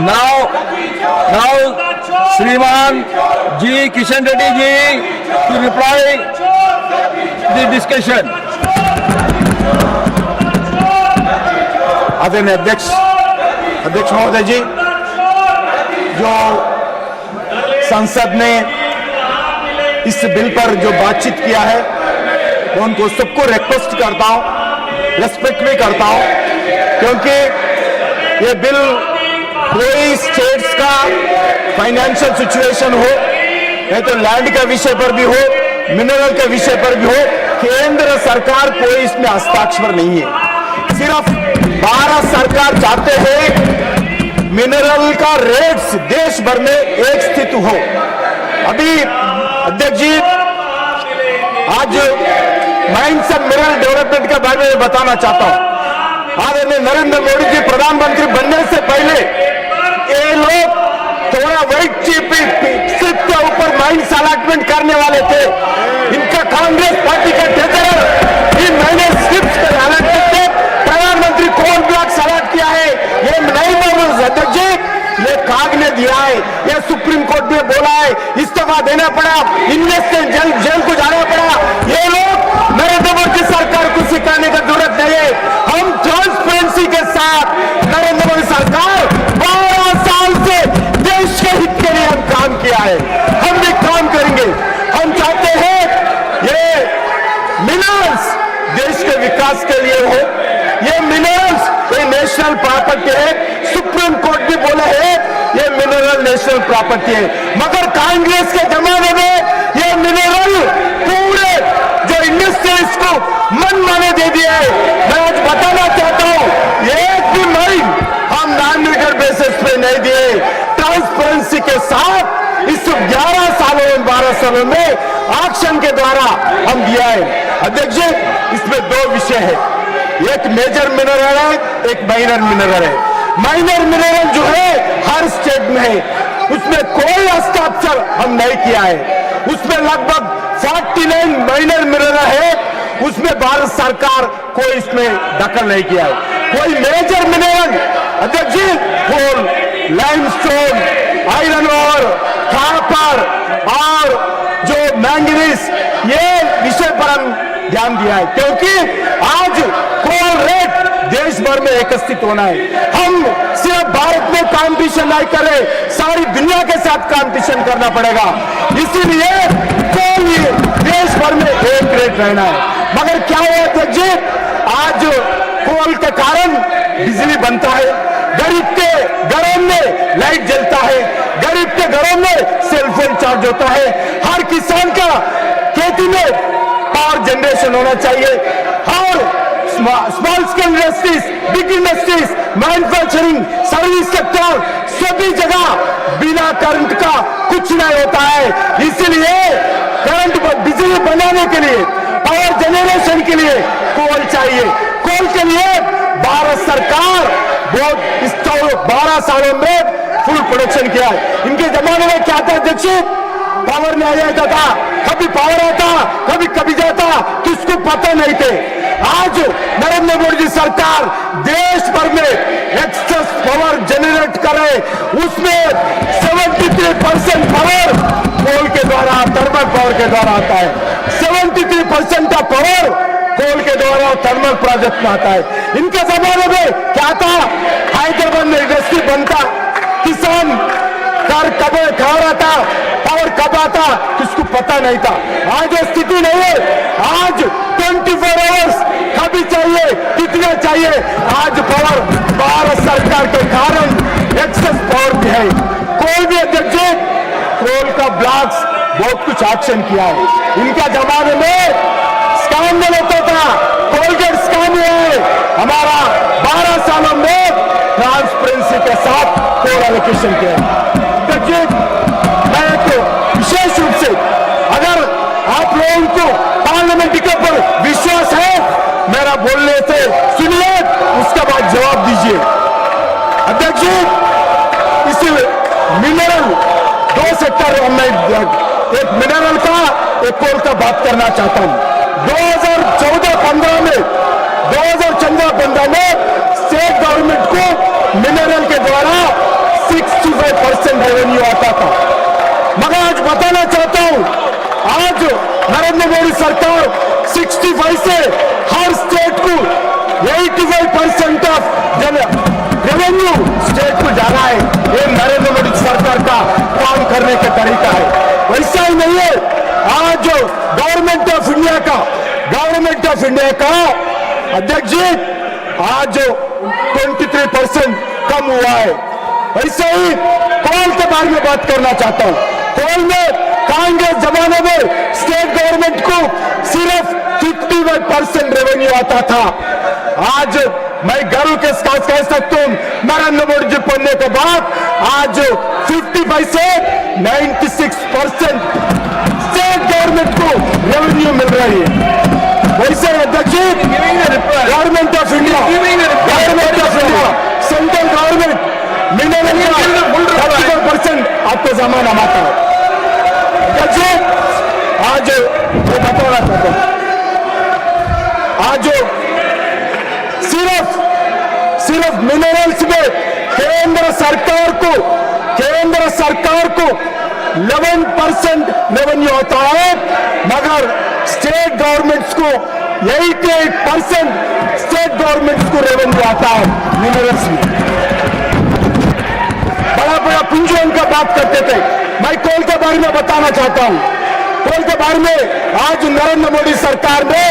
Now, Shriman G. Kishan Reddy Ji to reply the discussion. आदरणीय अध्यक्ष महोदय जी, जो संसद ने इस बिल पर जो बातचीत किया है, मैं उनको सबको रिक्वेस्ट करता हूं, रेस्पेक्ट भी करता हूं, क्योंकि ये बिल कोई स्टेट्स का फाइनेंशियल सिचुएशन हो, नहीं तो लैंड का विषय पर भी हो, मिनरल के विषय पर भी हो, केंद्र सरकार कोई इसमें हस्ताक्षर नहीं है। सिर्फ भारत सरकार चाहते हैं मिनरल का रेट्स देश भर में एक स्थित हो। अभी अध्यक्ष जी, आज माइंस एंड मिनरल डेवलपमेंट के बारे में बताना चाहता हूं। आदरणीय नरेंद्र मोदी जी प्रधानमंत्री बनने से पहले ये लोग थोड़ा वेट स्लिप के ऊपर माइंस अलॉटमेंट करने वाले थे। इनका कांग्रेस पार्टी का ट्रेजरर इन महीने स्लिप्स के अलॉटमेंट थे, प्रधानमंत्री कौन ब्लॉक्स अलॉट किया है ये नहीं मालूम। अध्यक्ष जी, ये काग ने दिया है, ये सुप्रीम कोर्ट ने बोला है, इस्तीफा देना पड़ा, इन्वेस्टमेंट जेल को जाना पड़ा। ये लोग नरेंद्र मोदी सरकार को सिखाने की जरूरत नहीं है। हम ट्रांसपेरेंसी के साथ नरेंद्र मोदी सरकार 12 साल से देश के हित के लिए हम काम किया है, हम भी काम करेंगे। हम चाहते हैं ये मिनरल्स देश के विकास के लिए हो, ये मिनरल्स ये नेशनल प्रॉपर्टी है। सुप्रीम कोर्ट भी बोला है ये मिनरल नेशनल प्रॉपर्टी है, मगर कांग्रेस के जमाने में ये मिनरल पूरे जो इंडस्ट्रीज को मनमाने दे दिया है। मैं आज बताना चाहता हूं, एक भी माइन हम नॉन लीगल बेसिस पे नहीं दिए, ट्रांसपेरेंसी के साथ इस 11 सालों में 12 सालों में ऑक्शन के द्वारा हम दिया है। अध्यक्ष जी, इसमें दो विषय है, एक मेजर मिनरल है, एक माइनर मिनरल है। माइनर मिनरल जो है हर स्टेट में है, उसमें कोई हस्ताक्षर हम नहीं किया है। उसमें लगभग 49 माइनर मिनरल है, उसमें भारत सरकार कोई इसमें दखल नहीं किया है। कोई मेजर मिनरल अध्यक्ष जी, कोल, लाइमस्टोन, आयरन ओर, कॉपर और जो मैंगनीज, ये विषय पर हम ध्यान दिया है, क्योंकि आज कोल रेट देश भर में एकत्रित होना है। हम सिर्फ भारत में कंपटीशन नहीं करें, सारी दुनिया के साथ कंपटीशन करना पड़ेगा। इसीलिए कोल देश भर में एक रेट रहना है। मगर क्या हुआ अध्यक्ष जी, आज कोल के कारण बिजली बनता है, गरीब के घरों में लाइट जलता है, गरीब के घरों में सेलफोन चार्ज होता है, हर किसान का खेती में पावर जनरेशन होना चाहिए। और small scale industries, big industries, manufacturing, service sector, सभी जगह बिना करंट का कुछ नहीं होता है। इसलिए करंट बिजली बनाने के लिए, पावर जनरेशन के लिए कोल चाहिए। कोल के लिए भारत सरकार बहुत इस 12 सालों में फुल प्रोडक्शन किया है। इनके जमाने में क्या था अध्यक्ष, पावर नहीं आ जाता था, कभी पावर आता, कभी जाता, किसको पता नहीं थे। आज नरेंद्र मोदी सरकार देश भर में एक्सेस पावर जनरेट करे, उसमें 73% पावर कोल के द्वारा, थर्मल पावर के द्वारा आता है। 73% का पावर कोल के द्वारा थर्मल प्रोजेक्ट में आता है। इनके जमाने में क्या था, हैदराबाद में इंडस्ट्री बनता, किसान कार कब खा रहा था, पावर कब आता किसको पता नहीं था। आज वो स्थिति नहीं है, आज 24 आवर्स कभी चाहिए, कितना चाहिए। आज पावर भारत सरकार के कारण एक्सेस पावर भी है। कोई भी अध्यक्ष कोल का ब्लॉक्स बहुत कुछ एक्शन किया है। इनका जमाने में स्कैम में होता था, कोलगेट स्कैम हुआ है। हमारा 12 सालों में ट्रांसपेरेंसी के साथ कोल एलोकेशन किया है। मैं तो विशेष रूप से, अगर आप लोगों को पार्लियामेंट के ऊपर विश्वास है, मेरा बोलने से सुनिए, उसके बाद जवाब दीजिए। अध्यक्ष जी, इस मिनरल 2 सेक्टर में एक मिनरल का, एक कोल का बात करना चाहता हूं। 2014-15 में स्टेट गवर्नमेंट को मिनरल के द्वारा 65 से हर स्टेट को 85% ऑफ रेवेन्यू स्टेट को जाना है। ये नरेंद्र मोदी सरकार का काम करने का तरीका है। वैसा ही नहीं है। आज जो गवर्नमेंट ऑफ इंडिया का अध्यक्ष जी आज जो 23% कम हुआ है। वैसे ही कोल के बारे में बात करना चाहता हूं। कोल में कांग्रेस जमाने में स्टेट गवर्नमेंट को सिर्फ 51% रेवेन्यू आता था। आज मैं गर्व के साथ कह सकता हूं नरेंद्र मोदी जी बनने के बाद आज 55 से 96% स्टेट गवर्नमेंट को रेवेन्यू मिल रही है। वैसे अध्यक्ष government of India central government minimum 34% आपको जमाना आता है। आज वो बताना चाहता हूं, आज जो सिर्फ मिनरल्स में केंद्र सरकार को 11% रेवेन्यू आता है, मगर स्टेट गवर्नमेंट्स को 88% स्टेट गवर्नमेंट्स को रेवेन्यू आता है मिनरल्स में। बड़ा पूंजी का बात करते थे। मैं कोल के बारे में बताना चाहता हूं। कोल के बारे में आज नरेंद्र मोदी सरकार ने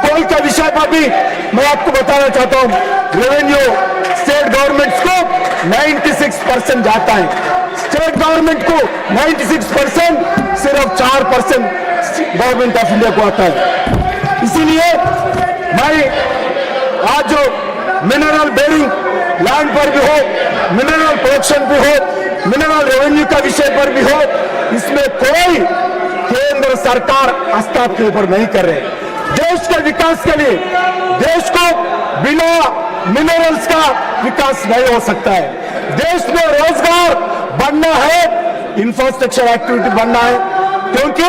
कोल के विषय पर भी मैं आपको बताना चाहता हूं। रेवेन्यू स्टेट गवर्नमेंट्स को 96% जाता है। स्टेट गवर्नमेंट को 96%, सिर्फ 4% गवर्नमेंट ऑफ इंडिया को आता है। इसीलिए मैं आज जो मिनरल बेरिंग लैंड पर भी हो, मिनरल प्रोडक्शन भी हो, मिनरल रेवेन्यू का विषय पर भी हो, इसमें कोई केंद्र सरकार हस्तक्षेप नहीं कर रहे। देश के विकास के लिए देश को बिना मिनरल्स का विकास नहीं हो सकता है। देश में रोजगार बनना है, इंफ्रास्ट्रक्चर एक्टिविटी बनना है, क्योंकि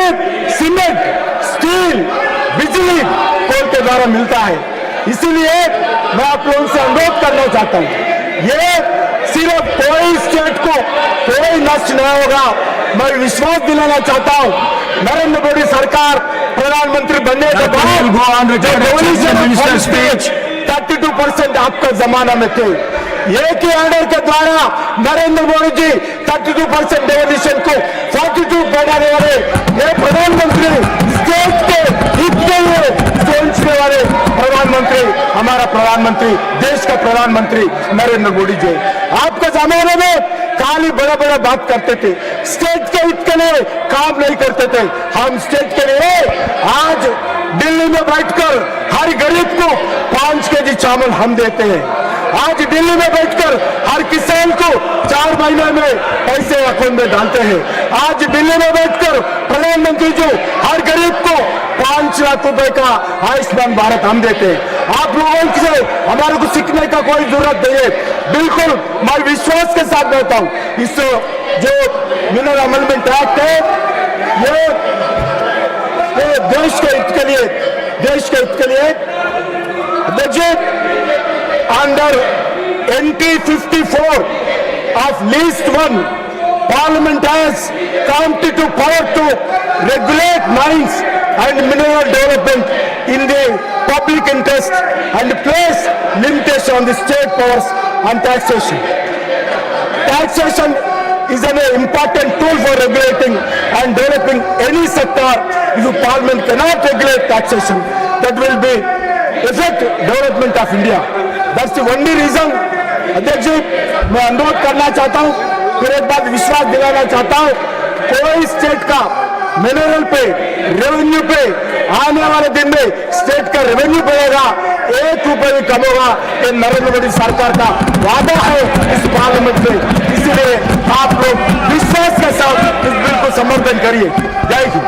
सीमेंट, स्टील, बिजली कोल के द्वारा मिलता है। इसीलिए मैं आप लोगों से अनुरोध करना चाहता हूं, ये सिर्फ कोई स्टेट को कोई नष्ट नहीं होगा। मैं विश्वास दिलाना चाहता हूं नरेंद्र मोदी सरकार प्रधानमंत्री बनने के बाद 32% आपका जमाना में थे। एक ही ऑर्डर के द्वारा नरेंद्र मोदी जी 32% डेवोल्यूशन को 42 बनाने वाले ये प्रधानमंत्री, स्टेट के हित के लिए सोचने वाले प्रधानमंत्री, हमारा प्रधानमंत्री, देश का प्रधानमंत्री नरेंद्र मोदी जी। आपके जमाने में खाली बड़ा बात करते थे, स्टेट के हित के लिए काम नहीं करते थे। हम स्टेट के लिए आज दिल्ली में बैठकर हर गरीब को 5 केजी चावल हम देते हैं। आज दिल्ली में बैठकर हर किसान को 4 महीने में पैसे अकाउंट में डालते हैं। आज दिल्ली में बैठकर प्रधानमंत्री जो हर गरीब को 5 लाख रुपए का आयुष्मान भारत हम देते हैं। आप लोगों से हमारे को सीखने का कोई जरूरत नहीं है। बिल्कुल मैं विश्वास के साथ कहता हूं, इस जो मिनरल अमेंडमेंट एक्ट है ये देश के हित के लिए देखिए under NT 54 of least one, Parliament has come to power to regulate mines and mineral development in the public interest and place limitation on the state powers and taxation. Taxation is an important tool for regulating and developing any sector. If the Parliament cannot regulate taxation, that will be affect development of India. That's the only reason. अध्यक्ष जी मैं अनुरोध करना चाहता हूं, फिर एक बात विश्वास दिलाना चाहता हूं, कोई स्टेट का मिनरल पे रेवेन्यू पे आने वाले दिन में स्टेट का रेवेन्यू बढ़ेगा, 1 रुपए भी कम होगा। ये नरेंद्र मोदी सरकार का वादा है इस पार्लियामेंट में। इसीलिए आप लोग विश्वास के साथ इस बिल को समर्थन करिए। जय हिंद।